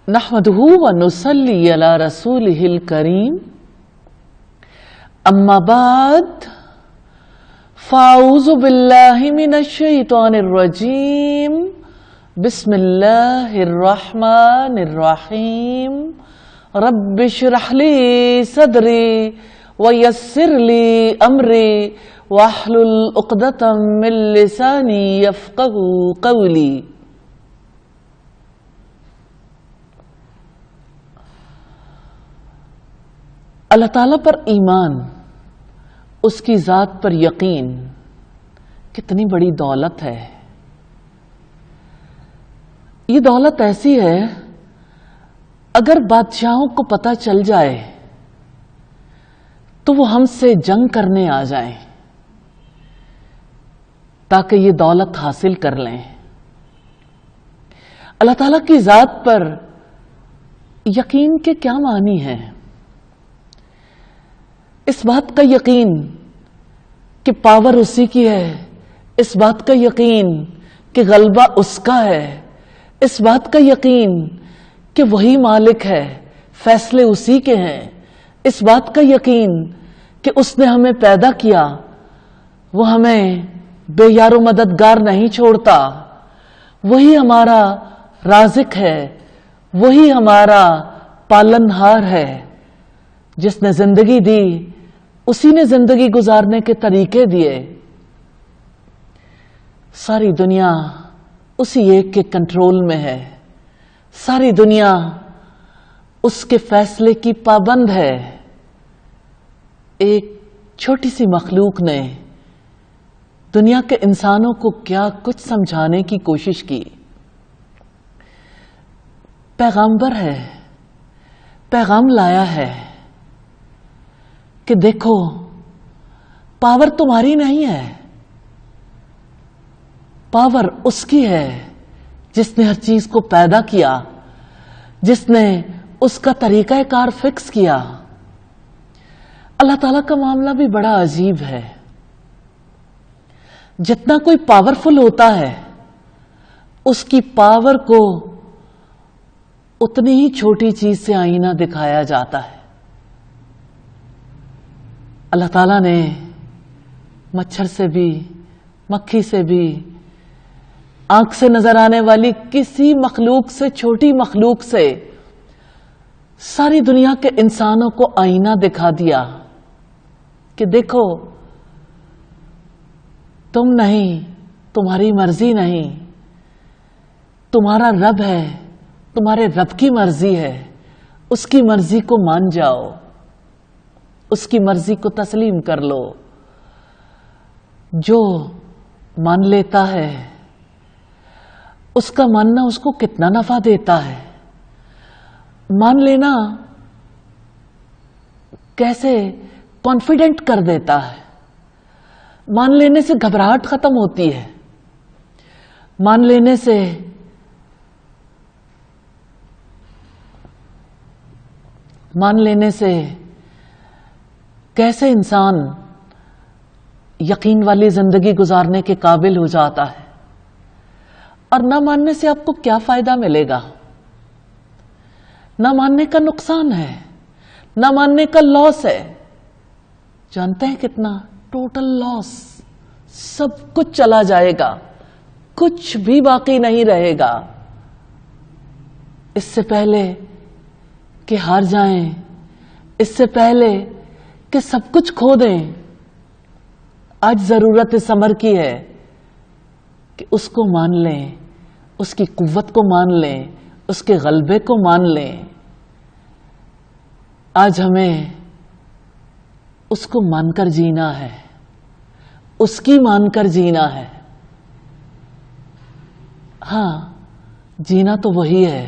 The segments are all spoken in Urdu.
نحمدہ ونصلی علی رسولہ الکریم اما بعد فاعوذ باللہ من الشیطان الرجیم بسم اللہ الرحمن الرحیم رب اشرح لی صدری ویسر لی امری واحلل عقدۃ من لسانی یفقہوا قولی. اللہ تعالیٰ پر ایمان، اس کی ذات پر یقین کتنی بڑی دولت ہے. یہ دولت ایسی ہے اگر بادشاہوں کو پتہ چل جائے تو وہ ہم سے جنگ کرنے آ جائیں تاکہ یہ دولت حاصل کر لیں. اللہ تعالیٰ کی ذات پر یقین کے کیا معنی ہیں؟ اس بات کا یقین کہ پاور اسی کی ہے، اس بات کا یقین کہ غلبہ اس کا ہے، اس بات کا یقین کہ وہی مالک ہے، فیصلے اسی کے ہیں، اس بات کا یقین کہ اس نے ہمیں پیدا کیا، وہ ہمیں بے یار و مددگار نہیں چھوڑتا، وہی ہمارا رازق ہے، وہی ہمارا پالنہار ہے. جس نے زندگی دی اسی نے زندگی گزارنے کے طریقے دیے. ساری دنیا اسی ایک کے کنٹرول میں ہے، ساری دنیا اس کے فیصلے کی پابند ہے. ایک چھوٹی سی مخلوق نے دنیا کے انسانوں کو کیا کچھ سمجھانے کی کوشش کی. پیغامبر ہے، پیغام لایا ہے کہ دیکھو پاور تمہاری نہیں ہے، پاور اس کی ہے جس نے ہر چیز کو پیدا کیا، جس نے اس کا طریقہ کار فکس کیا. اللہ تعالیٰ کا معاملہ بھی بڑا عجیب ہے. جتنا کوئی پاورفل ہوتا ہے اس کی پاور کو اتنی ہی چھوٹی چیز سے آئینہ دکھایا جاتا ہے. اللہ تعالیٰ نے مچھر سے بھی، مکھی سے بھی، آنکھ سے نظر آنے والی کسی مخلوق سے، چھوٹی مخلوق سے، ساری دنیا کے انسانوں کو آئینہ دکھا دیا کہ دیکھو تم نہیں، تمہاری مرضی نہیں، تمہارا رب ہے، تمہارے رب کی مرضی ہے، اس کی مرضی کو مان جاؤ، اس کی مرضی کو تسلیم کر لو. جو مان لیتا ہے اس کا ماننا اس کو کتنا نفع دیتا ہے. مان لینا کیسے کانفیڈنٹ کر دیتا ہے. مان لینے سے گھبراہٹ ختم ہوتی ہے. مان لینے سے کیسے انسان یقین والی زندگی گزارنے کے قابل ہو جاتا ہے. اور نہ ماننے سے آپ کو کیا فائدہ ملے گا؟ نہ ماننے کا نقصان ہے، نہ ماننے کا لاس ہے. جانتے ہیں کتنا؟ ٹوٹل لاس. سب کچھ چلا جائے گا، کچھ بھی باقی نہیں رہے گا. اس سے پہلے کہ ہار جائیں، اس سے پہلے کہ سب کچھ کھو دیں، آج ضرورت اس امر کی ہے کہ اس کو مان لیں، اس کی قوت کو مان لیں، اس کے غلبے کو مان لیں. آج ہمیں اس کو مان کر جینا ہے، اس کی مان کر جینا ہے. ہاں، جینا تو وہی ہے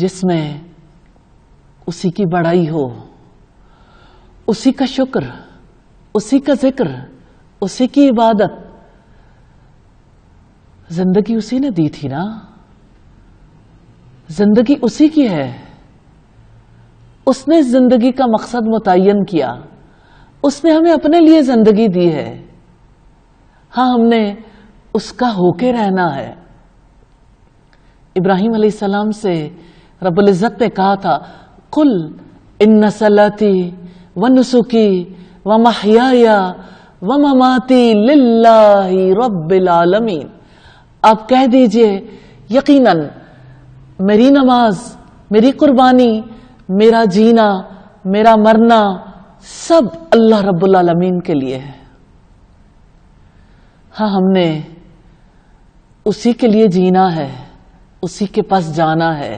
جس میں اسی کی بڑائی ہو، اسی کا شکر، اسی کا ذکر، اسی کی عبادت. زندگی اسی نے دی تھی نا، زندگی اسی کی ہے. اس نے زندگی کا مقصد متعین کیا، اس نے ہمیں اپنے لیے زندگی دی ہے. ہاں، ہم نے اس کا ہو کے رہنا ہے. ابراہیم علیہ السلام سے رب العزت نے کہا تھا قل ان صلاتی ونسکی ومحیای ومماتی للہ رب العالمین. آپ کہہ دیجئے یقیناً میری نماز، میری قربانی، میرا جینا، میرا مرنا سب اللہ رب العالمین کے لیے ہے. ہاں، ہم نے اسی کے لیے جینا ہے، اسی کے پاس جانا ہے،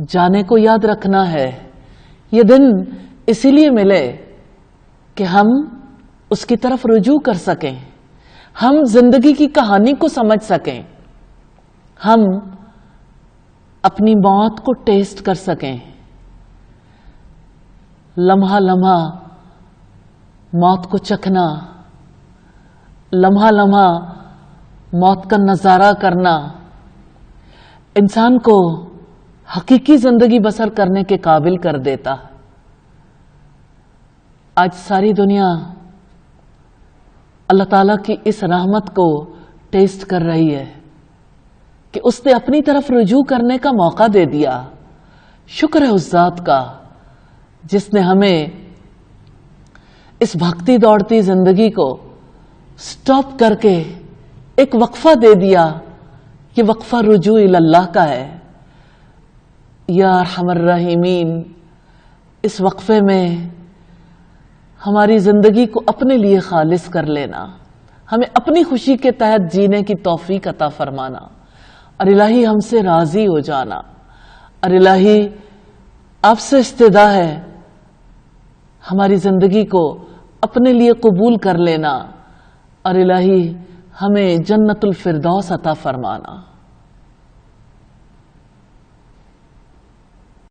جانے کو یاد رکھنا ہے. یہ دن اسی لیے ملے کہ ہم اس کی طرف رجوع کر سکیں، ہم زندگی کی کہانی کو سمجھ سکیں، ہم اپنی موت کو ٹیسٹ کر سکیں. لمحہ لمحہ موت کو چکھنا، لمحہ لمحہ موت کا نظارہ کرنا انسان کو حقیقی زندگی بسر کرنے کے قابل کر دیتا. آج ساری دنیا اللہ تعالیٰ کی اس رحمت کو ٹیسٹ کر رہی ہے کہ اس نے اپنی طرف رجوع کرنے کا موقع دے دیا. شکر ہے اس ذات کا جس نے ہمیں اس بھاگتی دوڑتی زندگی کو سٹاپ کر کے ایک وقفہ دے دیا. یہ وقفہ رجوع اللہ کا ہے. یا ارحم الراحمین، اس وقفے میں ہماری زندگی کو اپنے لیے خالص کر لینا، ہمیں اپنی خوشی کے تحت جینے کی توفیق عطا فرمانا، اور الہی ہم سے راضی ہو جانا. اور الہی آپ سے استدعا ہے ہماری زندگی کو اپنے لیے قبول کر لینا، اور الہی ہمیں جنت الفردوس عطا فرمانا.